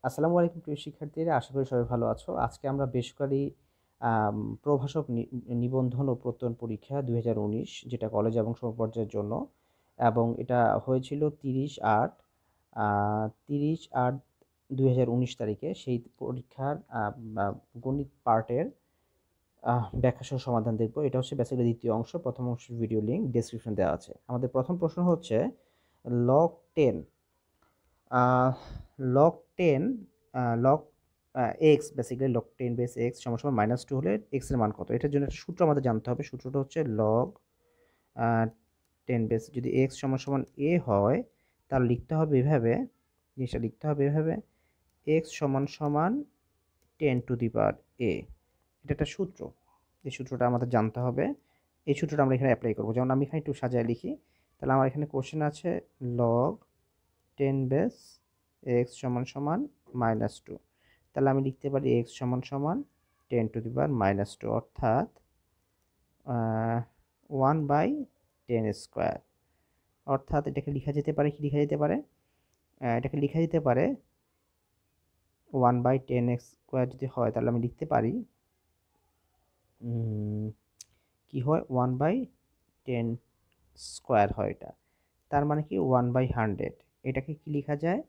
আসসালামু আলাইকুম প্রিয় শিক্ষার্থীরা, আশা করি সবাই ভালো আছো। আজকে আমরা বেসরকারি প্রভাষক নিবন্ধন ও প্রত্যয়ন পরীক্ষা ২০১৯ যেটা কলেজ এবং সমপর্যায়ের জন্য, এবং এটা হয়েছিল ৩০/৮/২০১৯ তারিখে। সেই পরীক্ষার গণিত পার্টের ব্যাখ্যা সহ সমাধান দেখব। এটা হচ্ছে বেসিক্যালি দ্বিতীয় অংশ। প্রথম অংশের ভিডিও লিঙ্ক ডেসক্রিপশন দেওয়া আছে। আমাদের প্রথম প্রশ্ন হচ্ছে লগ 10 আহ log 10 log x basically log 10 base x সমান সমান -2 হলে x এর মান কত? এটার জন্য একটা সূত্র আমাদের জানতে হবে। সূত্রটা হচ্ছে log 10 বেস যদি x সমান সমান a হয়, তাহলে লিখতে হবে এভাবে, জিনিসটা লিখতে হবে এভাবে, x সমান সমান 10 টু দি পাওয়ার a। এটা একটা সূত্র। এই সূত্রটা আমাদের জানতে হবে। এই সূত্রটা আমরা এখানে অ্যাপ্লাই করব। যেমন আমি এখানে একটু সাজায় লিখি। তাহলে আমার এখানে কোশ্চেন আছে log 10 বেস x সমান সমান -2। তাহলে আমি লিখতে পারি x সমান সমান 10 টু দি পাওয়ার -2, অর্থাৎ 1/10 স্কোয়ার। অর্থাৎ এটাকে লেখা যেতে পারে, কি লেখা যেতে পারে? এটাকে লেখা যেতে পারে 1/10 স্কোয়ার যদি হয়, তাহলে আমি লিখতে পারি কি হয়, 1/10 স্কোয়ার হয় এটা। তার মানে কি 1/100। এটাকে কি লেখা যায়?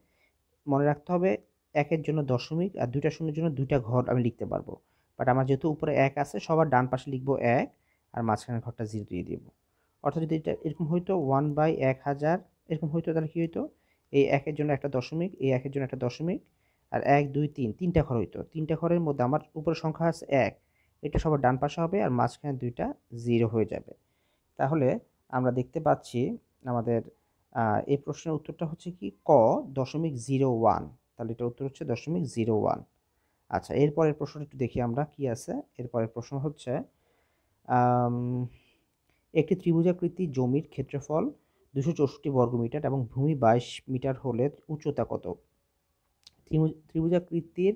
মনে রাখতে হবে একের জন্য দশমিক আর দুইটা শূন্যের জন্য দুইটা ঘর আমি লিখতে পারবো। বাট আমার যেহেতু উপরে এক আছে, সবার ডান পাশে লিখবো এক, আর মাঝখানের ঘরটা 0 দিয়ে দিব। অর্থাৎ যদি এটা এরকম হইতো 1/1000 এরকম হইতো, তাহলে কি হইতো? এই একের জন্য একটা দশমিক, এই একের জন্য একটা দশমিক, আর 1 2 3 তিনটা ঘর হইতো। তিনটা ঘরের মধ্যে আমার উপরে সংখ্যা আছে এক, এটা সবার ডান পাশে হবে, আর মাঝখানে দুইটা 0 হয়ে যাবে। তাহলে আমরা দেখতে পাচ্ছি আমাদের এই প্রশ্নের উত্তরটা হচ্ছে কি ক, 0.01। তাহলে এটার উত্তর হচ্ছে 0.01। আচ্ছা, এরপরের প্রশ্নটা একটু দেখি আমরা কি আছে। এরপরের প্রশ্ন হচ্ছে আম, একটি ত্রিভুজাকৃতি জমির ক্ষেত্রফল 264 বর্গমিটার এবং ভূমি 22 মিটার হলে উচ্চতা কত? ত্রিভুজাকৃতির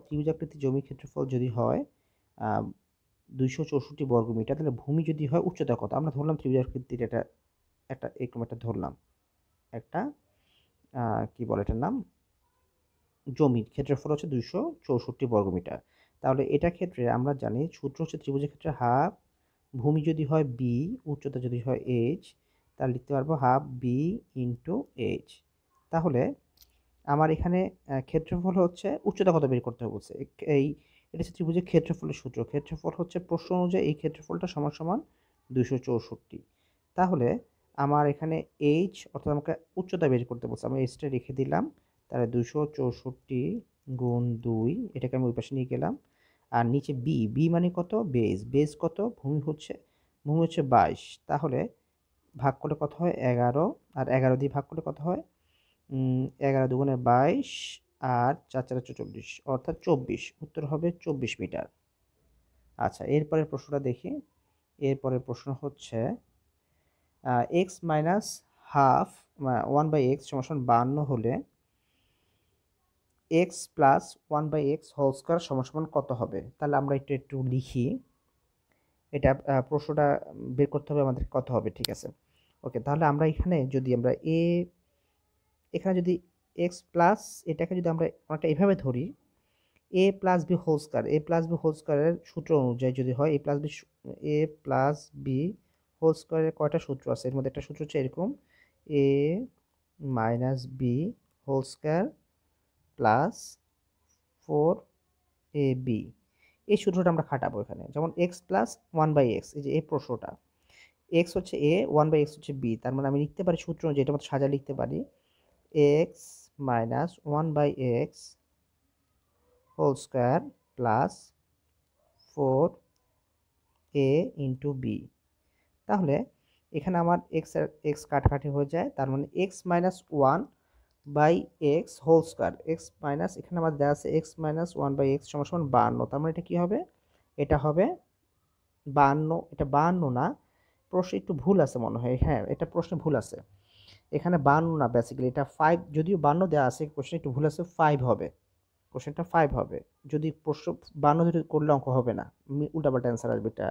ত্রিভুজাকৃতির জমির ক্ষেত্রফল যদি হয় 264 বর্গমিটার, তাহলে ভূমি যদি হয় উচ্চতা কত? আমরা ধরলাম ত্রিভুজাকৃতির এটা একটা এরকম একটা ধরলাম, একটা কি বলে এটার নাম, জমির ক্ষেত্রফল হচ্ছে 264 বর্গমিটার। তাহলে এটা ক্ষেত্রে আমরা জানি সূত্র হচ্ছে ত্রিভুজের ক্ষেত্রে হাফ, ভূমি যদি হয় বি, উচ্চতা যদি হয় এইচ, তাহলে লিখতে পারবো হাফ বি ইন্টু এইচ। তাহলে আমার এখানে ক্ষেত্রফল হচ্ছে উচ্চতা কত বের করতে বলছে। এই এটা হচ্ছে ত্রিভুজের ক্ষেত্রফলের সূত্র। ক্ষেত্রফল হচ্ছে প্রশ্ন অনুযায়ী এই ক্ষেত্রফলটা সমান সমান 264। তাহলে আমার এখানে এইচ অর্থাৎ আমাকে উচ্চতা বের করতে বলছে, আমি এইচটা রেখে দিলাম। তাহলে 264 গুণ 2, এটাকে আমি ওই পাশে নিয়ে গেলাম। আর নিচে বি, বি মানে কত? বেস। বেস কত? ভূমি হচ্ছে 22। তাহলে ভাগ করলে কত হয়? 11। আর 11 দিয়ে ভাগ করলে কত হয়? 11 দুগুণে 22, আর 4 4 44, অর্থাৎ 24। উত্তর হবে 24 মিটার। আচ্ছা, এরপরের প্রশ্নটা দেখি। এরপরের প্রশ্ন হচ্ছে এক্স মাইনাস হাফ 1/x সমান 52 হলে x plus 1/x whole square সমান কত হবে? তাহলে আমরা একটু একটু লিখি। এটা প্রশ্নটা বের করতে হবে আমাদের কত হবে, ঠিক আছে। ওকে, তাহলে আমরা এখানে যদি আমরা এখানে যদি এক্স প্লাস, এটাকে যদি আমরা অনেকটা এভাবে ধরি, এ প্লাস বি হোল স্কোয়ার, এ প্লাস বি হোল স্কোয়ারের সূত্র অনুযায়ী যদি হয় এ প্লাস বি হোল স্কোয়ারের কয়টা সূত্র আছে? এর মধ্যে একটা সূত্র হচ্ছে এরকম, A minus B whole square plus 4ab। এই সূত্রটা আমরা খাটাবো এখানে। যেমন এক্স প্লাস 1/x, এই যে এই প্রশ্নটা, এক্স হচ্ছে এ, 1/x হচ্ছে বি। তার মানে আমি লিখতে পারি সূত্র অনুযায়ী, এটা মতো সাজা লিখতে পারি, x minus 1/x whole square plus 4a into b. তাহলে এখানে আমার এক্স কাটাকাটি হয়ে যায়, তার মানে x minus 1/x whole square, x minus, এখানে আমার দেওয়া আছে এক্স মাইনাস 1/x সমান সমান 52। তার মানে এটা কি হবে? এটা হবে 52। এটা 52 না, প্রশ্নে একটু ভুল আছে মনে হয়। হ্যাঁ, এটা প্রশ্নে ভুল আছে। এখানে 52 না, বেসিক্যালি এটা 5। যদিও 52 দেওয়া আছে, কোশ্চেন একটু ভুল আছে, 5 হবে। কোশ্চেনটা 5 হবে। যদি প্রশ্ন 52 ধরে করলে অঙ্ক হবে না, উল্টাপাল্টা অ্যান্সার আসবে, এটা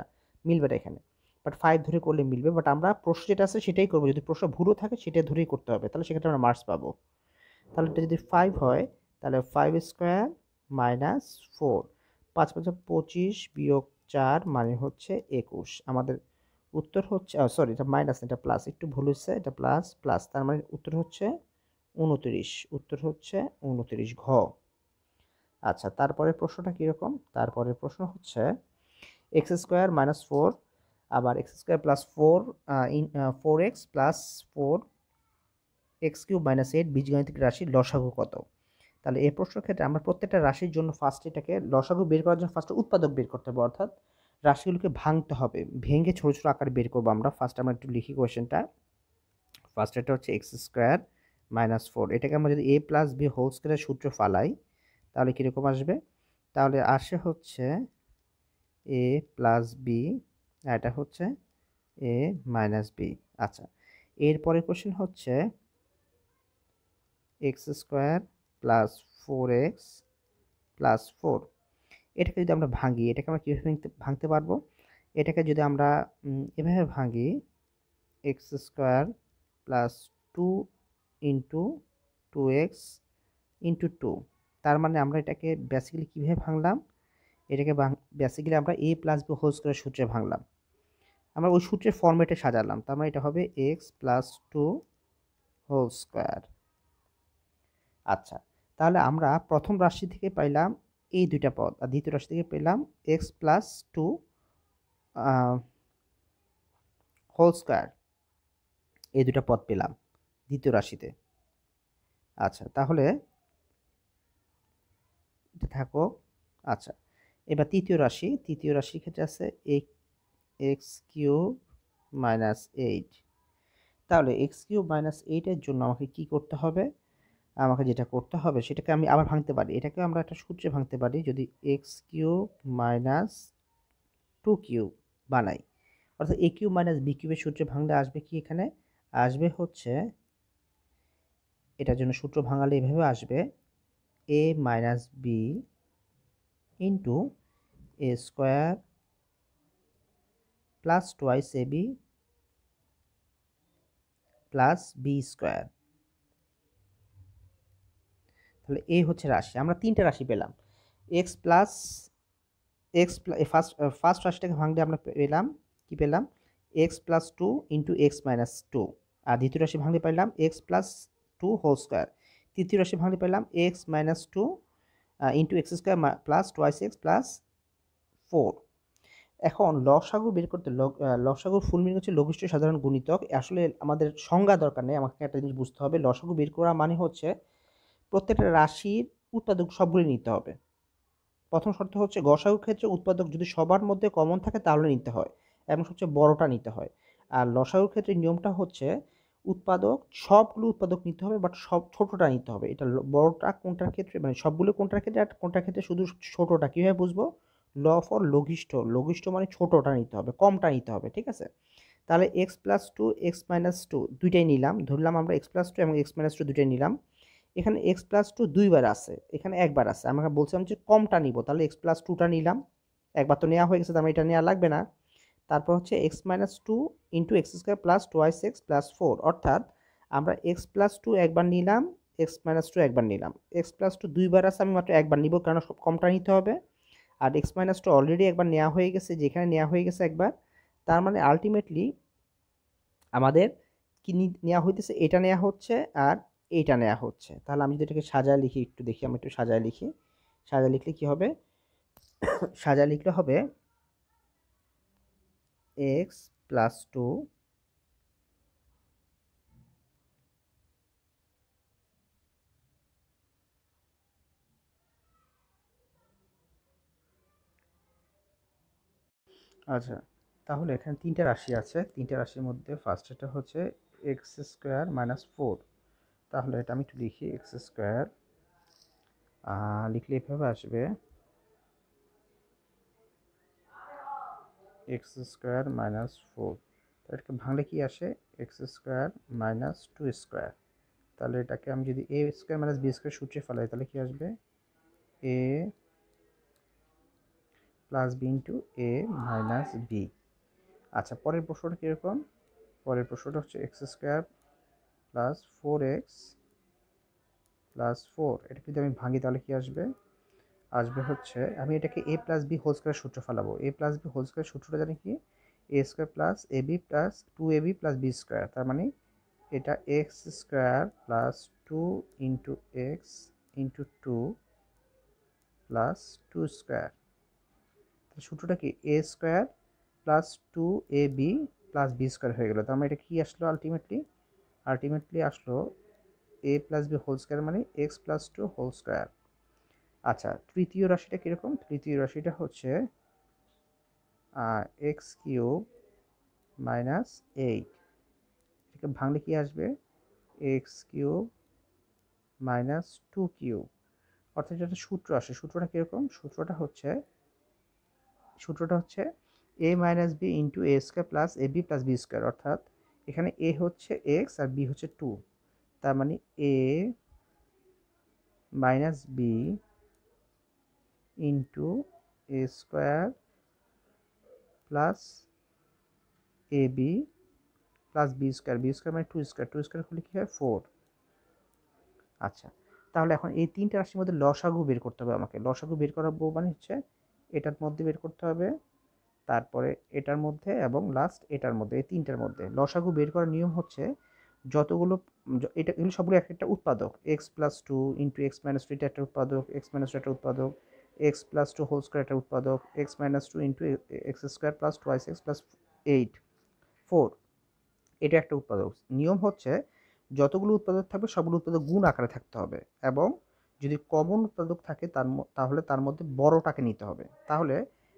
মিলবে না এখানে। বাট 5 ধরে করলে মিলবে। বাট আমরা প্রশ্ন যেটা আছে সেটাই করবো। যদি প্রশ্ন ভুলও থাকে সেটা ধরেই করতে হবে, তাহলে সেক্ষেত্রে আমরা মার্কস পাবো। তাহলে এটা যদি 5 হয় তাহলে 5 স্কোয়ার মাইনাস 4, 5 5 25 বিয়োগ 4 মানে হচ্ছে 21। আমাদের উত্তর হচ্ছে, সরি এটা মাইনাস, এটা প্লাস, একটু ভুল হচ্ছে, এটা প্লাস প্লাস, তার মানে উত্তর হচ্ছে 29। উত্তর হচ্ছে 29 ঘ। আচ্ছা, তারপরের প্রশ্নটা কীরকম? তারপরের প্রশ্ন হচ্ছে এক্স স্কোয়ার মাইনাস 4 আবার x square plus 4 4 x plus 4 x cube minus 8 বীজগাণিতিক রাশির লসাগু কত? তাহলে এই প্রশ্নের ক্ষেত্রে আমরা প্রত্যেকটা রাশির জন্য ফার্স্ট এটাকে লসাগু বের করার জন্য ফার্স্টে উৎপাদক বের করতে হবে, অর্থাৎ রাশিগুলোকে ভাঙতে হবে, ভেঙে ছোটো ছোটো আকারে বের করবো আমরা। ফার্স্ট আমরা একটু লিখি কোয়েশ্চেনটা। ফার্স্ট এটা হচ্ছে এক্স স্কোয়ার মাইনাস 4, এটাকে আমরা যদি এ প্লাস বি হোল স্কোয়ারের সূত্র ফালাই তাহলে কীরকম আসবে? তাহলে আসে হচ্ছে এ প্লাস বি, এটা হচ্ছে এ মাইনাস বি। আচ্ছা, এরপরে কোশ্চেন হচ্ছে x square plus 4x plus 4, এটাকে যদি আমরা ভাঙি, এটাকে আমরা কীভাবে ভাঙতে পারবো? এটাকে যদি আমরা এভাবে ভাঙি, x square plus 2 into 2x into 2, তার মানে আমরা এটাকে বেসিক্যালি কীভাবে ভাঙলাম? এটাকে বেসিক্যালি আমরা এ প্লাস বি হোল স্কোয়ারের সূত্রে ভাঙলাম, আমরা ওই সূত্রের ফর্মেটে সাজালাম, তার মানে এটা হবে এক্স প্লাস 2 হোল স্কোয়ার। আচ্ছা, তাহলে আমরা প্রথম রাশি থেকে পাইলাম এই দুইটা পদ, আর দ্বিতীয় রাশি থেকে পেলাম এক্স প্লাস 2 হোল স্কোয়ার, এই দুটা পদ পেলাম দ্বিতীয় রাশিতে। আচ্ছা, তাহলে এটা থাকো। আচ্ছা, এবার তৃতীয় রাশির ক্ষেত্রে আছে এক্স কিউব মাইনাস 8। তাহলে এক্স কিউব মাইনাস 8-এর জন্য আমাকে কি করতে হবে? আমাকে যেটা করতে হবে সেটাকে আমি আবার ভাঙতে পারি, এটাকে আমরা একটা সূত্রে ভাঙতে পারি। যদি এক্স কিউব মাইনাস 2 কিউব বানাই, অর্থাৎ এ কিউব মাইনাস বি কিউবের সূত্রে ভাঙলে আসবে কি? এখানে আসবে হচ্ছে, এটার জন্য সূত্র ভাঙালে এভাবে আসবে এ minus b into a square plus twice A b plus b square. তাহলে এ হচ্ছে রাশি, আমরা তিনটা রাশি পেলাম। এক্স প্লাস ফার্স্ট রাশিটাকে ভাঙলে আমরা পেলাম কি? পেলাম x plus 2 into x minus 2, আর দ্বিতীয় রাশি ভাঙলে পেলাম এক্স প্লাস 2 হোল স্কোয়ার। তৃতীয় রাশি ভাঙলে পেলাম x minus 2 into x square plus twice x plus 4। এখন লসাগু বের করতে, লসাগুর ফুল মিনিং হচ্ছে লঘিষ্ঠ সাধারণ গুণিতক। আসলে আমাদের সংজ্ঞা দরকার নেই, আমাকে একটা জিনিস বুঝতে হবে, লসাগু বের করা মানে হচ্ছে প্রত্যেকটা রাশির উৎপাদক সবগুলি নিতে হবে। প্রথম শর্ত হচ্ছে গসাগুর ক্ষেত্রে উৎপাদক যদি সবার মধ্যে কমন থাকে তাহলে নিতে হয়, এবং সবচেয়ে বড়টা নিতে হয়। আর লসাগুর ক্ষেত্রে নিয়মটা হচ্ছে উৎপাদক সবগুলো উৎপাদক নিতে হবে, বাট সব ছোটোটা নিতে হবে। এটা বড়টা কোনটার ক্ষেত্রে, মানে সবগুলো কোনটার ক্ষেত্রে আর কোনটার ক্ষেত্রে শুধু ছোটোটা, কীভাবে বুঝবো? ল ফর লঘিষ্ঠ, লঘিষ্ঠ মানে ছোটোটা নিতে হবে, কমটা নিতে হবে, ঠিক আছে? তাহলে এক্স প্লাস 2 এক্স মাইনাস 2 দুইটাই নিলাম, ধরলাম আমরা এক্স প্লাস 2 এবং এক্স মাইনাস 2 দুইটাই নিলাম। এখানে এক্স প্লাস 2 দুইবার আছে, এখানে একবার আছে, আমরা বলছিলাম যে কমটা নিব, তাহলে এক্স প্লাস 2টা নিলাম, একবার তো নেওয়া হয়ে গেছে, তার মানে এটা নেওয়া লাগবে না। তারপর হচ্ছে x minus 2 into x square plus twice x plus 4, অর্থাৎ আমরা এক্স প্লাস 2 একবার নিলাম, এক্স মাইনাস 2 একবার নিলাম। এক্স প্লাস 2 দুইবার আছে, আমি মাত্র একবার নিব, কারণ কমটা নিতে হবে। আর এক্স মাইনাস 2 অলরেডি একবার নেওয়া হয়ে গেছে, যেখানে নেওয়া হয়ে গেছে একবার, তার মানে আলটিমেটলি আমাদের কি নেওয়া হইতেছে? এটা নেওয়া হচ্ছে আর এইটা নেওয়া হচ্ছে। তাহলে আমি যদি এটাকে সাজায় লিখি, একটু দেখি, আমি একটু সাজায় লিখি। সাজায় লিখলে কি হবে? সাজায় লিখলে হবে এক্স প্লাস 2 আচ্ছা, তাহলে এখানে তিনটা রাশি আছে, তিনটা রাশির মধ্যে ফার্স্ট এটা হচ্ছে এক্স স্কোয়ার মাইনাস 4। তাহলে এটা আমি একটু লিখি, এক্স স্কোয়ার লিখলে এভাবে আসবে এক্স স্কোয়ার মাইনাস 4। এটাকে ভাঙলে কি আসে? X square minus 2 square. তাহলে এটাকে আমি যদি এ স্কোয়ার মাইনাস বি স্কোয়ার সূত্রে ফেলাই তাহলে কি আসবে? এ প্লাস বি ইন্টু এ মাইনাস বি। আচ্ছা, পরের প্রশ্নটা কীরকম? পরের প্রশ্নটা হচ্ছে x square plus 4x plus 4। এটা যদি আমি ভাঙি তাহলে কি আসবে? আসবে হচ্ছে, আমি এটাকে a plus b whole square সূত্র ফেলাবো। a plus b whole square সূত্রটা জানি কি? a square plus ab plus 2ab plus b square. তার মানে এটা x square plus 2 into x into 2 plus 2 square. সূত্রটা কি? A square plus 2ab plus b square হয়ে গেল। তার মানে এটা কি আসলো আলটিমেটলি আসলো a plus b whole square মানে এক্স প্লাস 2 হোল স্কোয়ার। আচ্ছা, তৃতীয় রাশিটা কীরকম? তৃতীয় রাশিটা হচ্ছে এক্স কিউব মাইনাস 8। এটাকে ভাঙলে কি আসবে? X cube minus 2 cube. অর্থাৎ একটা সূত্র আসে। সূত্রটা কীরকম? সূত্রটা হচ্ছে এ minus b into a square plus a b plus b square. অর্থাৎ এখানে এ হচ্ছে এক্স আর বি হচ্ছে 2। তার মানে a minus b into a square plus a b plus b square. B square মানে 2 স্কোয়ার। 2 স্কোয়ার হলে কী হয়? 4। আচ্ছা, তাহলে এখন এই তিনটা রাশির মধ্যে লসাগু বের করতে হবে আমাকে। লসাগু বের করাবো মানে হচ্ছে এটার মধ্যে বের করতে হবে, তারপরে এটার মধ্যে, এবং লাস্ট এটার মধ্যে। এই তিনটার মধ্যে লসাগু বের করার নিয়ম হচ্ছে যতগুলো এটা এগুলো সবগুলো এক একটা উৎপাদক। X plus 2 into x minus 2 এটা একটা উৎপাদক, এক্স মাইনাস 2 একটা উৎপাদক, এক্স প্লাস 2 হোল স্কোয়ার একটা উৎপাদক, x minus 2 into x square plus 2x plus 8 4 এটা একটা উৎপাদক। নিয়ম হচ্ছে যতগুলো উৎপাদক থাকবে সবগুলো উৎপাদক গুণ আকারে থাকতে হবে, এবং যদি কমন উৎপাদক থাকে তাহলে তার মধ্যে বড়টাকে নিতে হবে। তাহলে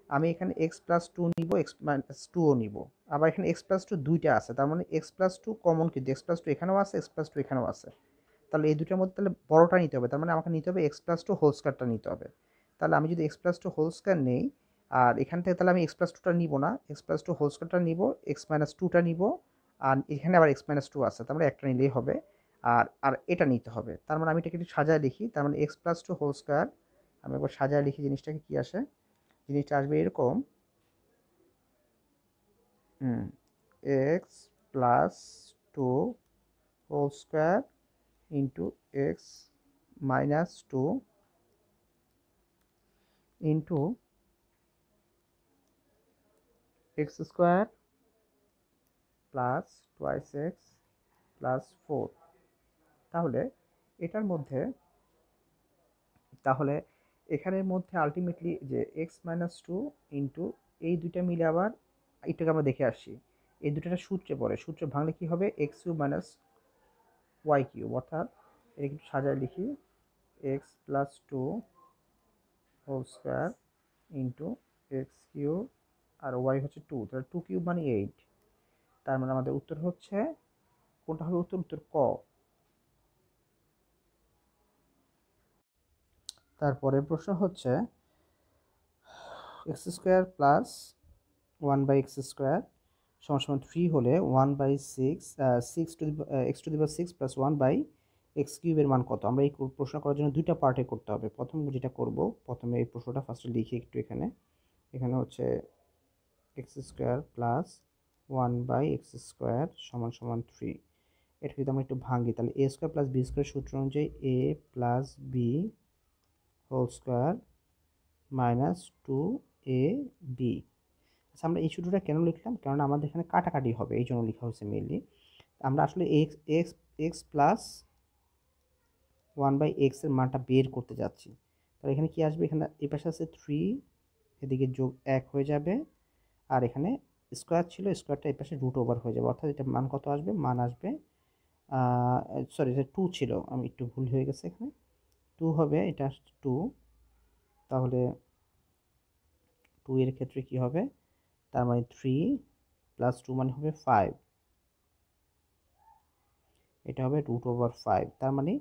আমি এখানে এক্স প্লাস 2 নিব, এক্স মাইনাস 2ও নিব। আবার এখানে এক্স প্লাস 2 দুইটা আছে, তার মানে এক্স প্লাস 2 কমন, কিন্তু এক্স প্লাস 2 এখানেও আছে, এক্স প্লাস 2 এখানেও আছে। তাহলে এই দুটোর মধ্যে তাহলে বড়টা নিতে হবে। তার মানে আমাকে নিতে হবে এক্স প্লাস 2 হোল স্কোয়ারটা নিতে হবে। তাহলে আমি যদি এক্স প্লাস 2 হোল স্কোয়ার নেই, আর এখান থেকে তাহলে আমি এক্স প্লাস 2টা নিব না, এক্স প্লাস 2 হোল স্কোয়ারটা নিব, এক্স মাইনাস 2টা নিব, আর এখানে আবার এক্স মাইনাস 2 আছে, তার মানে একটা নিলেই হবে। আর আর এটা নিতে হবে। তার মানে আমি এটাকে একটু সাজায় লিখি। তার মানে এক্স প্লাস 2 হোল স্কোয়ার, আমি একবার সাজায় লিখি জিনিসটাকে, কি আসে? জিনিসটা আসবে এরকম, x plus 2 whole square into x minus 2 into x square plus 2x plus 4। তাহলে এটার মধ্যে, তাহলে এখানের মধ্যে আলটিমেটলি যে এক্স মাইনাস 2 ইন্টু এই দুইটা মিলে, আবার এটাকে আমরা দেখে আসছি, এই দুটোটা সূত্রে পড়ে। সূত্রে ভাঙলে কি হবে? X cube minus y cube. অর্থাৎ এটা কিন্তু সাজায় লিখি, x plus 2 whole square into x cube আর ওয়াই হচ্ছে 2, তাহলে 2 কিউব মানে 8। তার মানে আমাদের উত্তর হচ্ছে, কোনটা হবে উত্তর? উত্তর ক। তারপরে প্রশ্ন হচ্ছে এক্স স্কোয়ার প্লাস 1/x² সমান সমান 3 হলে 1/6 6 to x to the power 6 plus 1/x³ এর মান কত? আমরা এই প্রশ্ন করার জন্য দুইটা পার্টে করতে হবে। প্রথম যেটা করব, প্রথমে এই প্রশ্নটা ফার্স্টে লিখি একটু। এখানে হচ্ছে এক্স স্কোয়ার প্লাস 1/x² সমান সমান 3। এটা যদি আমরা একটু ভাঙি, তাহলে a square plus b square সূত্র অনুযায়ী a plus b whole square minus 2ab। আচ্ছা, আমরা এই সূত্রটা কেন লিখলাম? কারণ আমাদের এখানে কাটাকাটি হবে, এই জন্য লেখা হয়েছে মেনলি। আমরা আসলে x x x plus 1/x এর মানটা বের করতে যাচ্ছি। তাহলে এখানে কি আসবে? এখানে এই পাশে আছে 3, এদিকে যোগ 1 হয়ে যাবে, আর এখানে স্কোয়ার ছিল, স্কোয়ারটা এই পাশে রুট ওভার হয়ে যাবে। অর্থাৎ এটা মান কত আসবে? মান আসবে, সরি এটা 2 ছিল, আমি একটু ভুল হয়ে গেছে, এখানে 2 হবে, এটা 2। তাহলে 2 এর ক্ষেত্রে কি হবে? তার মানে 3 প্লাস 2 মানে হবে 5, এটা হবে √5। তার মানে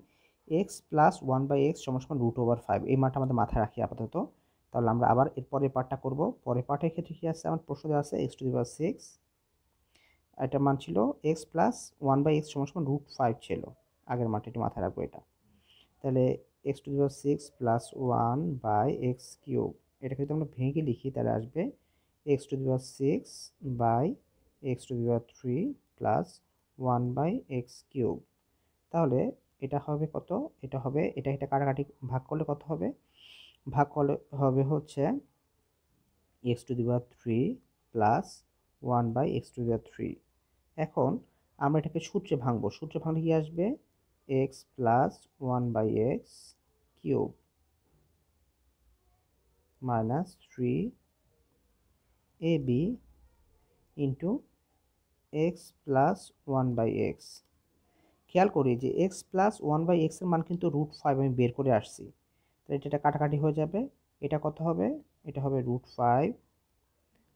এক্স প্লাস 1/x সমান সমান √5। এই মানটা আমাদের মাথায় রাখি আপাতত। তাহলে আমরা আবার এর পরের পার্টটা করব। পরের পার্টের ক্ষেত্রে কি আছে? আমার প্রশ্ন দেওয়া আছে এক্স টু দি পাওয়ার 6, এটা মান ছিল এক্স প্লাস 1/x সমান সমান √5 ছিল। আগের মানটা একটু মাথায় রাখবো এটা। তাহলে x to the power 6 plus 1/x³ এটাকে যদি আমরা ভেঙে লিখি, তাহলে আসবে x to the power 6/x³ plus 1/x³ তাহলে এটা হবে কত, এটা হবে, এটা কাটাকাটি ভাগ করলে কত হবে, ভাগ করলে হবে হচ্ছে x to the power 3 plus 1/x⁻³ এখন আমরা এটাকে সূত্রে ভাঙবো, সূত্রে ভাঙলে কি আসবে, x plus 1/x³ minus 3ab into x plus 1/x। খেয়াল করি যে এক্স প্লাস 1/x এর মান কিন্তু √5 আমি বের করে আসছি, তাহলে এটা কাটাকাটি হয়ে যাবে, এটা কত হবে, এটা হবে √5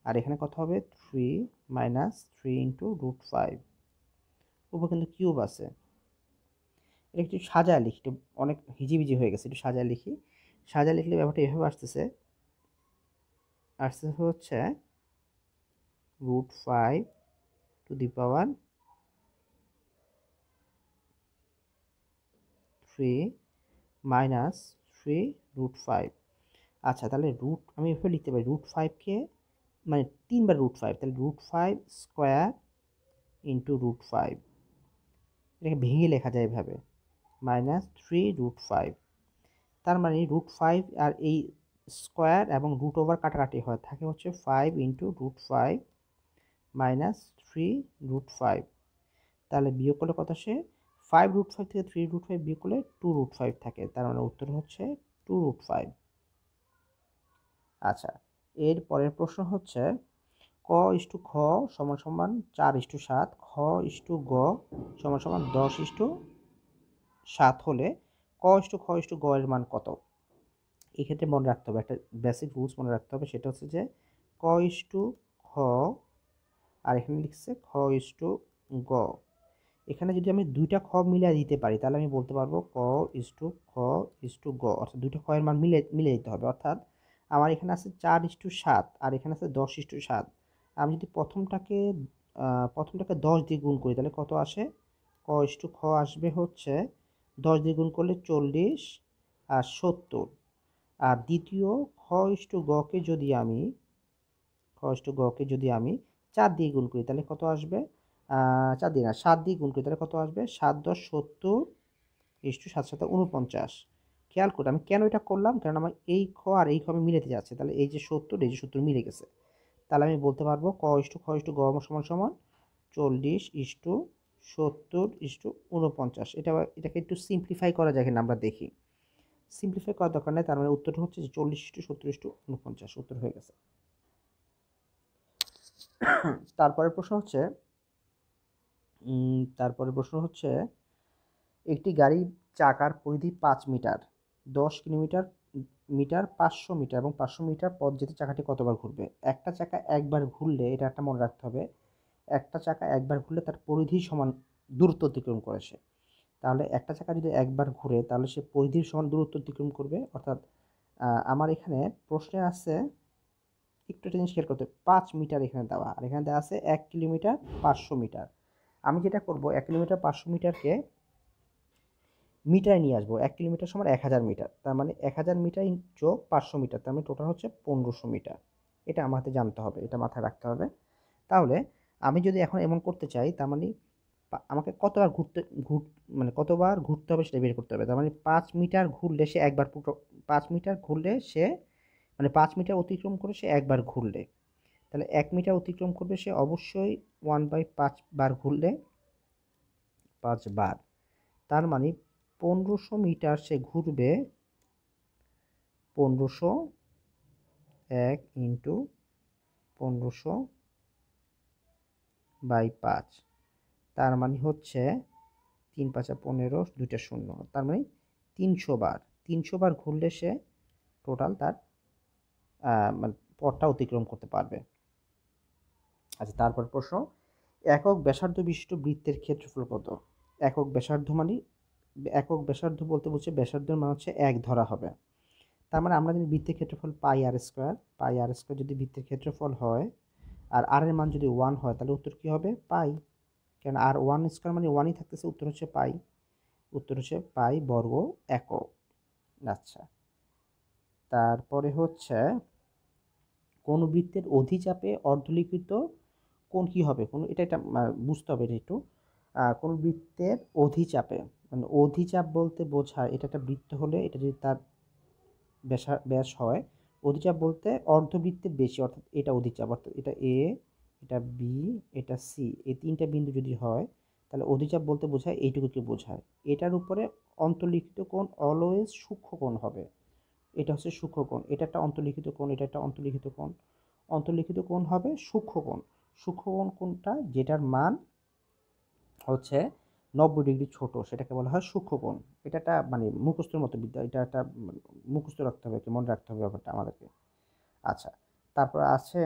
আর এখানে কত হবে 3 মাইনাস 3 ইন্টু √5, উপর কিন্তু কিউব আছে। এটা একটু সাজায় লিখি, একটু অনেক হিজিবিজি হয়ে গেছে, একটু সাজায় লিখি। সাজায় লিখলে ব্যাপারটা এভাবে আসতেছে হচ্ছে √5 টু দি পাওয়ার 3 মাইনাস 3 √5। আচ্ছা তাহলে আমি এভাবে লিখতে পারি √5কে মানে 3 বার √5, তাহলে √5 স্কোয়ার ইন্টু √5, এটাকে ভেঙে লেখা যায় এভাবে মাইনাস 3 √5। তার মানে √5 আর এই স্কোয়ার এবং √ওভার কাটাকাটি হয়, থাকে হচ্ছে 5 ইন্টু √5 মাইনাস 3 √5। তাহলে বিয়োগ করলে কত আসে, 5 √5 থেকে 3 √5 বিয়োগ করলে 2 √5 থাকে, তার মানে উত্তর হচ্ছে 2 √5। আচ্ছা এর পরের প্রশ্ন হচ্ছে ক ইস্টু খ সমান সমান 4:7, খ ইস্টু গ সমান সমান 10:7 হলে ক ইস্টু খ ইস্টু গ এর মান কত। এক্ষেত্রে মনে রাখতে হবে একটা বেসিক রুলস মনে রাখতে হবে, সেটা হচ্ছে যে ক ইস্টু খ আর এখানে লিখছে খ ইস্টু গ, এখানে যদি আমি দুইটা খ মিলিয়ে দিতে পারি তাহলে আমি বলতে পারবো ক ইস্টু খ ইস্টু গ, অর্থাৎ দুইটা খ এর মান মিলে দিতে হবে। অর্থাৎ আমার এখানে আছে 4:7 আর এখানে আছে 10:7, আমি যদি প্রথমটাকে 10 দিয়ে গুণ করি তাহলে কত আসে, ক ইস্টু খ আসবে হচ্ছে 10 দিয়ে গুণ করলে 40 আর 70, আর দ্বিতীয় খ ইস্টু গকে যদি আমি 4 দিয়ে গুণ করি তাহলে কত আসবে, 4 দিয়ে না 7 দিয়ে গুণ করি তাহলে কত আসবে, 7×10 70 ইস্টু 7×7 49। খেয়াল করি আমি কেন এটা করলাম, কারণ আমার এই খ আর এই খ আমি মিলাতে যাচ্ছে, তাহলে এই যে 70 এই যে 70 মিলে গেছে, তাহলে আমি বলতে পারবো ক ইস্টু খ ইস্টু গ সমান সমান 40 ইস্টু 70 ইস্টু 49। এটাকে একটু সিম্পলিফাই করা যায়, এখানে আমরা দেখি সিম্পলিফাই করার দরকার নেই, তার মানে উত্তরটা হচ্ছে যে 40 ইস্টু 70 ইস্টু 49 উত্তর হয়ে গেছে। তারপরের প্রশ্ন হচ্ছে একটি গাড়ির চাকার পরিধি 5 মিটার, 10 মিটার 500 মিটার এবং 500 মিটার পথ যেতে চাকাটি কতবার ঘুরবে। একটা চাকা একবার ঘুরলে, এটা একটা মনে রাখতে হবে, একটা চাকা একবার ঘুরলে তার পরিধি সমান দূরত্ব অতিক্রম করেছে। তাহলে একটা চাকা যদি একবার ঘুরে তাহলে সে পরিধির সমান দূরত্ব অতিক্রম করবে। অর্থাৎ আমার এখানে প্রশ্নে আছে একটু একটা জিনিস খেয়াল করতে, 5 মিটার এখানে দেওয়া আর এখানে দেওয়া আছে 1 কিলোমিটার 500 মিটার। আমি যেটা করব 1 কিলোমিটার 500 মিটারকে মিটারে নিয়ে আসবো, 1 কিলোমিটার সমান 1000 মিটার, তার মানে 1000 মিটার যোগ 500 মিটার, তার মানে টোটাল হচ্ছে 1500 মিটার। এটা আমাকে জানতে হবে, এটা মাথায় রাখতে হবে। তাহলে আমি যদি এখন এমন করতে চাই, তার মানে আমাকে কতবার ঘুরতে হবে সেটা বের করতে হবে। তার মানে 5 মিটার ঘুরলে সে একবার 5 মিটার ঘুরলে সে মানে 5 মিটার অতিক্রম করে সে একবার ঘুরলে, তাহলে 1 মিটার অতিক্রম করবে সে অবশ্যই 1/5 বার ঘুরলে 5 বার, তার মানে 1500 মিটার সে ঘুরবে 1500 1 ইন্টু 1500/5, তার মানে হচ্ছে 3×5 = 15, 2টা শূন্য, তার মানে 300 বার, 300 বার ঘুরলে সে টোটাল তার মানে পথটা অতিক্রম করতে পারবে। আচ্ছা তারপর প্রশ্ন, একক ব্যাসার্ধ বিশিষ্ট বৃত্তের ক্ষেত্রফল কত। একক ব্যাসার্ধ বলতে বলছে ব্যাসার্ধের মান হচ্ছে 1 ধরা হবে। তার মানে আমরা যদি বৃত্তের ক্ষেত্রফল পাই r² যদি বৃত্তের ক্ষেত্রফল হয় আর r এর মান যদি 1 হয় তাহলে উত্তর কি হবে, পাই, কেন আর 1² মানে 1ই থাকতেছে, উত্তর হচ্ছে পাই বর্গ একক। আচ্ছা তারপরে হচ্ছে কোন বৃত্তের অধিচাপে অর্ধলিখিত কোণ কি হবে, এটা বুঝতে হবে এটা একটু। কোন বৃত্তের অধিচাপে, মানে অধিচাপ বলতে বোঝায় এটা একটা বৃত্ত হলে এটা যদি তার ব্যাস হয়, অধিচাপ বলতে অর্ধবৃত্তের বেশি, অর্থাৎ এটা অধিচাপ, অর্থাৎ এটা এ, এটা বি, এটা সি, এই তিনটা বিন্দু যদি হয় তাহলে অধিচাপ বলতে বোঝায় এইটুকুকে বোঝায়। এটার উপরে অন্তর্লিখিত কোণ অলওয়েজ সূক্ষ্ম কোণ হবে। এটা হচ্ছে সূক্ষ্ম কোণ, এটা একটা অন্তর্লিখিত কোণ, এটা একটা অন্তর্লিখিত কোণ। অন্তর্লিখিত কোণ হবে সূক্ষ্ম কোণ। সূক্ষ্ম কোণ কোনটা? যেটার মান হচ্ছে 90 ডিগ্রি ছোট, সেটাকে বলা হয় সূক্ষ্মকোণ। এটা একটা মানে মুখস্থের মতো বিদ্যা, এটা একটা মুখস্থ রাখতে হবে, মনে রাখতে হবে ব্যাপারটা আমাদেরকে। আচ্ছা, তারপর আছে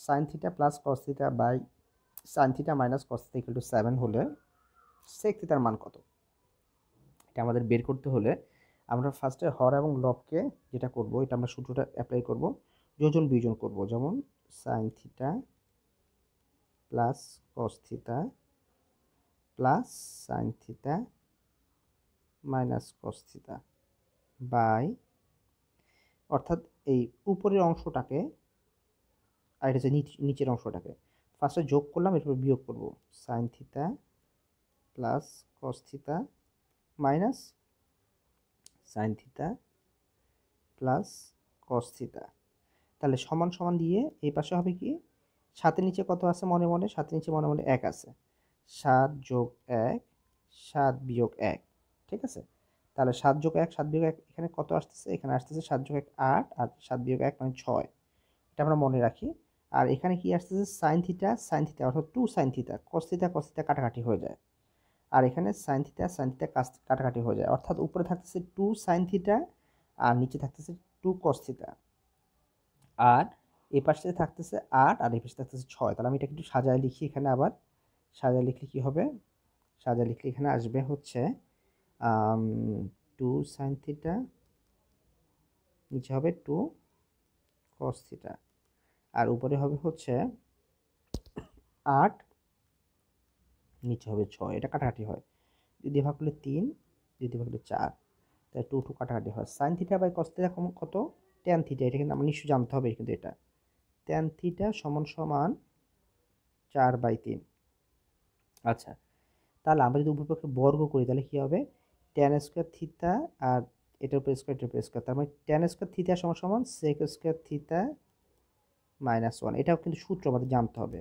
sine theta plus cos theta by sine theta minus cos theta equal to 7 হলে সেক থিটার মান কত? এটা আমাদের বের করতে হলে আমরা ফার্স্টে হর এবং লবকে যেটা করব, এটা আমরা সূত্রটা অ্যাপ্লাই করব, যোজন বিয়োজন করব। যেমন sine theta plus cos theta plus sine theta minus cos theta by, অর্থাৎ এই উপরের অংশটাকে আর এটা হচ্ছে নিচের অংশটাকে ফার্স্টে যোগ করলাম, এরপর বিয়োগ করব। Sign theta plus cos theta minus sine theta plus cos theta, তাহলে সমান সমান দিয়ে এই পাশে হবে কি, সাতের নিচে কত আছে মনে মনে? সাতের নিচে মনে মনে 1 আছে। 7 যোগ 1, 7 বিয়োগ 1, ঠিক আছে? তাহলে 7 যোগ 1, 7 বিয়োগ 1 এখানে কত আসতেছে? এখানে আসতেছে 7 যোগ 1 8, আর 7 বিয়োগ 1 মানে 6। এটা আমরা মনে রাখি। আর এখানে কি আসতেছে? সাইন থিটা অর্থাৎ 2 সাইন থিটা, কস থিটা কাটাকাটি হয়ে যায়। আর এখানে সাইন থিটা কাটাকাটি হয়ে যায়, অর্থাৎ উপরে থাকতেছে 2 সাইন থিটা আর নিচে থাকতেছে 2 কস থিটা। আর এই পাশে থাকতেছে 8 আর এই পাশে থাকতেছে 6। তাহলে আমি এটা একটু সাজায় লিখি এখানে, আবার সাজায় লিখলে কি হবে? সাজায় লিখলে এখানে আসবে হচ্ছে 2 সাইন থিটা, নিচে হবে 2 কস থিটা, আর উপরে হবে হচ্ছে 8, নিচে হবে 6। এটা কাটাকাটি হয়, যদি ভাগ করলে 3, যদি ভাগ করলে 4, তাই 2 2 কাটাকাটি হয়। Sine theta by cos theta কত? Tan theta. এটা কিন্তু আমার নিশ্চয়ই জানতে হবে, কিন্তু এটা ট্যান থিটা সমান সমান 4/3। আচ্ছা, তাহলে আমরা যদি উভয়পক্ষে বর্গ করি তাহলে কি হবে? ট্যান স্কোয়ার থিটা আর এটার উপর স্কোয়ার, এটার উপর স্কোয়ার, তার মানে ট্যান স্কোয়ার থিটা সমান সমান সেক স্কোয়ার থিটা মাইনাস 1। এটাও কিন্তু সূত্র আমাদের জানতে হবে।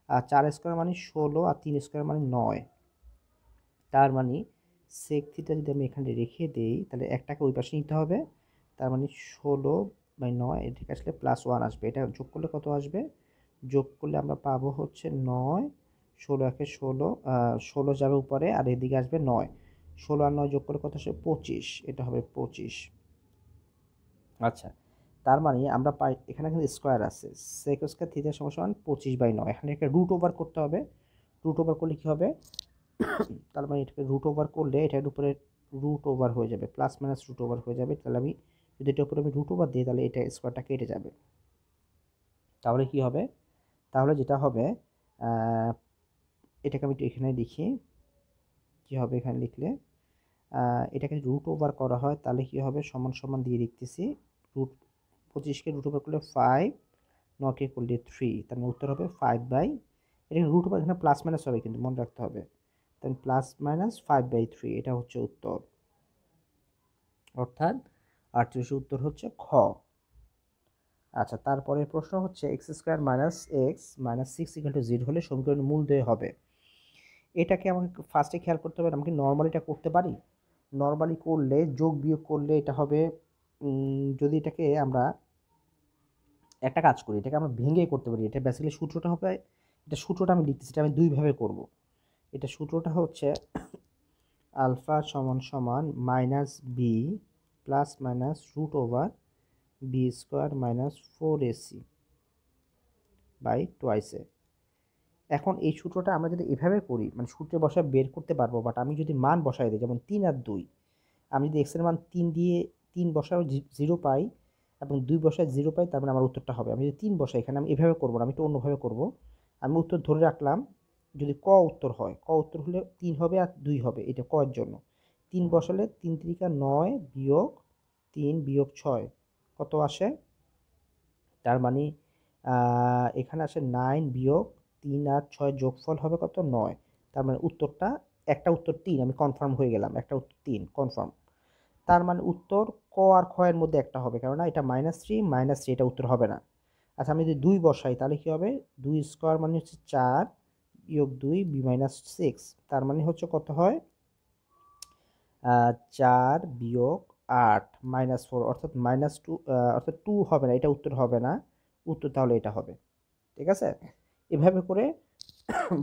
আর 4 স্কোয়ার মানে 16 আর 3 স্কোয়ার মানে 9। তার মানে সেক থিটা যদি আমি এখানে রেখে দেই তাহলে একটাকে ওই পাশে নিতে হবে, তার মানে 16/9, এদিকে আসলে +1 আসবে। এটা যোগ করলে কত আসবে? যোগ করলে আমরা পাবো হচ্ছে 9, 16 একে 16, 16 যাবে উপরে আর এদিকে আসবে 9, 16 আর 9 যোগ করলে কত আসবে? 25। এটা হবে 25। আচ্ছা, তার মানে আমরা পাই এখানে কিন্তু স্কোয়ার আছে, সেক স্কোয়ার থিটা সমান সমান 25/9। এখানে একটা রুট ওভার করতে হবে। রুট ওভার করলে কি হবে? তার মানে এটাকে রুট ওভার করলে এটার উপরে রুট ওভার হয়ে যাবে, প্লাস মাইনাস রুট ওভার হয়ে যাবে। তাহলে আমি যদি এটার উপরে আমি রুট ওভার দিই তাহলে এটা স্কোয়ারটা কেটে যাবে। তাহলে কি হবে? তাহলে যেটা হবে, এটাকে আমি এখানে লিখি, কি হবে এখানে লিখলে, এটাকে রুট ওভার করা হয় তাহলে কি হবে? সমান সমান দিয়ে লিখতেছি, রুট 25কে রুট ওভার করলে 5, 9কে করলে 3, তার মানে উত্তর হবে 5 এটাকে রুট ওভার, এখানে প্লাস মাইনাস হবে কিন্তু মনে রাখতে হবে, তাহলে +-5/3 এটা হচ্ছে উত্তর, অর্থাৎ 38 উত্তর হচ্ছে খ। আচ্ছা, তারপরের প্রশ্ন হচ্ছে x² - x - 6 = 0 হলে সমীকরণের মূলদ্বয় হবে। এটাকে আমাকে ফার্স্টে খেয়াল করতে হবে, আমি কি নর্মালিটা করতে পারি? নর্মালি করলে যোগ বিয়োগ করলে এটা হবে, যদি এটাকে আমরা একটা কাজ করি, এটাকে আমরা ভেঙে করতে পারি। এটা বেসিক্যালি সূত্রটা হবে, এটা সূত্রটা আমি লিখতেছি, এটা আমি দুইভাবে করব। এটা সূত্রটা হচ্ছে আলফা সমান সমান -b plus minus root over b square minus 4ac by twice a. এখন এই সূত্রটা আমরা যদি এভাবে করি, মানে সূত্রে বসায় বের করতে পারবো, বাট আমি যদি মান বসাই দিই, যেমন 3 আর 2, আমি যদি এক্সের মান 3 দিয়ে 3 বসায় 0 পাই এবং 2 বসায় 0 পাই, তার মানে আমার উত্তরটা হবে। আমি যদি 3 বসাই এখানে, আমি এভাবে করবো না, আমি একটু অন্যভাবে করবো। আমি উত্তর ধরে রাখলাম, যদি ক উত্তর হয়, ক উত্তর হলে 3 হবে আর 2 হবে, এটা ক এর জন্য। 3 বসালে 3 × 9 বিয়োগ 3 বিয়োগ 6 কত আসে? তার মানে এখানে আসে 9 বিয়োগ 3 আর 6 যোগফল হবে কত? 9। তার মানে উত্তরটা একটা উত্তর 3, আমি কনফার্ম হয়ে গেলাম, একটা উত্তর 3 কনফার্ম। তার মানে উত্তর ক আর খ এর মধ্যে একটা হবে, কেননা এটা -3 এটা উত্তর হবে না। আচ্ছা আমি যদি 2 বসাই তাহলে কি হবে, 2 স্কোয়ার মানে হচ্ছে 4 বিয়োগ 2 b-6, তার মানে হচ্ছে কত হয় 4 বিয়োগ 8 -4 অর্থাৎ -2, অর্থাৎ 2 হবে না, এটা উত্তর হবে না, উত্তর তাহলে এটা হবে। ঠিক আছে, এভাবে করে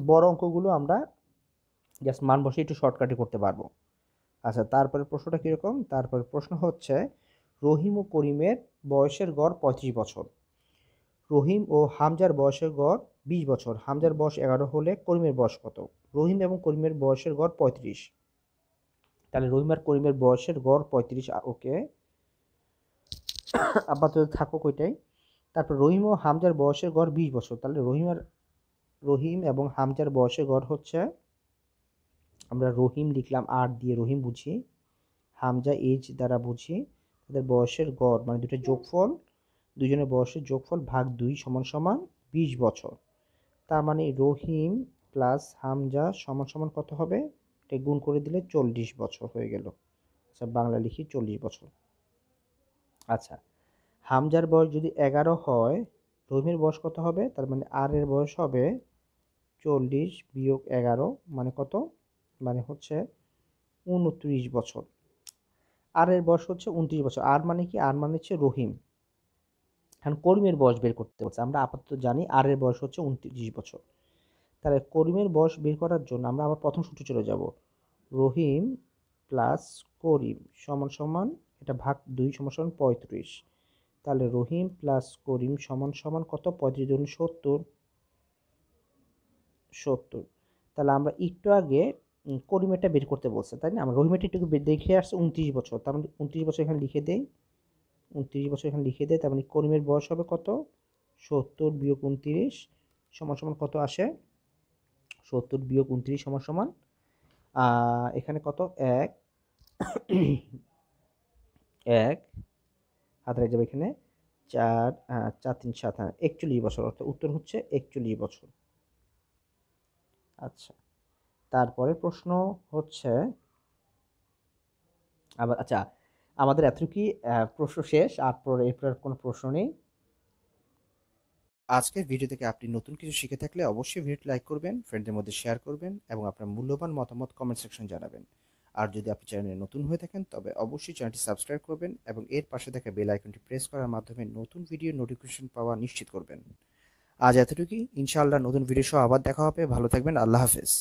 বড় অঙ্কগুলো আমরা জাস্ট মান বসে একটু শর্টকাটে করতে পারবো। আচ্ছা তারপরে প্রশ্নটা কীরকম, তারপরে প্রশ্ন হচ্ছে রহিম ও করিমের বয়সের গড় 35 বছর। রহিম ও হামজার বয়সের গড় 20 বছর, হামজার বয়স 11 হলে করিমের বয়স কত? রহিম এবং করিমের বয়সের গড় 35, তাহলে রহিম আর করিমের বয়সের গড় 35, ওকে আপাতত থাকুক ওইটাই। তারপর রহিম ও হামজার বয়সের গড় 20 বছর, তাহলে রহিম এবং হামজার বয়সের গড় হচ্ছে, আমরা রহিম লিখলাম 8 দিয়ে রহিম বুঝি, হামজা এজ দ্বারা বুঝি, তাদের বয়সের গড় মানে দুটো যোগফল, দুজনের বয়সের যোগফল ভাগ 2 সমান সমান 20 বছর। তার মানে রহিম প্লাস হামজা সমান সমান কত হবে, এটা গুণ করে দিলে 40 বছর হয়ে গেল। আচ্ছা বাংলা লিখি 40 বছর। আচ্ছা হামজার বয়স যদি 11 হয়, রহিমের বয়স কত হবে, তার মানে আর এর বয়স হবে 40 বিয়োগ 11 মানে কত, মানে হচ্ছে 29 বছর। আর এর বয়স হচ্ছে 29 বছর, আর মানে কি, আর মানে হচ্ছে রহিম। এখন করিমের বয়স বের করতে বলছে, আমরা আপাতত জানি আর এর বয়স হচ্ছে 29 বছর, তাহলে করিমের বয়স বের করার জন্য আমরা আবার প্রথম সূত্রে চলে যাব, রহিম প্লাস করিম সমান সমান এটা ভাগ 2 সমান সমান 35, তাহলে রহিম প্লাস করিম সমান সমান কত, 35 × 70, তাহলে আমরা একটু আগে করিমেরটা বের করতে বলছে তাই না, আমরা রহিমেরটা একটু দেখে আসছে 29 বছর, তার মানে 29 বছর এখানে লিখে দেই, 29 বছর এখানে লিখে দেয়, তার মানে করিমের বয়স হবে কত, 70 বিয়োগ 29 সমান সমান কত আসে, 70 বিয়োগ 29 সমান সমান এখানে কত 1 1 হাত রেখে যাবে এখানে 4 4 3 7 41 বছর, অর্থাৎ উত্তর হচ্ছে 41 বছর। আচ্ছা তারপরে প্রশ্ন হচ্ছে আবার, আচ্ছা আমাদের এতটুকুই প্রশ্ন শেষ, এরপর কোনো প্রশ্ন নেই। আজকের ভিডিও থেকে আপনি নতুন কিছু শিখে থাকলে অবশ্যই ভিডিওটি লাইক করবেন, ফ্রেন্ডদের মধ্যে শেয়ার করবেন এবং আপনার মূল্যবান মতামত কমেন্ট সেকশন জানাবেন। আর যদি আপনি চ্যানেলে নতুন হয়ে থাকেন তবে অবশ্যই চ্যানেলটি সাবস্ক্রাইব করবেন এবং এর পাশে থাকা বেল আইকনটি প্রেস করার মাধ্যমে নতুন ভিডিও নোটিফিকেশন পাওয়া নিশ্চিত করবেন। আজ এতটুকুই, ইনশাআল্লাহ নতুন ভিডিও সহ আবার দেখা হবে, ভালো থাকবেন, আল্লাহ হাফেজ।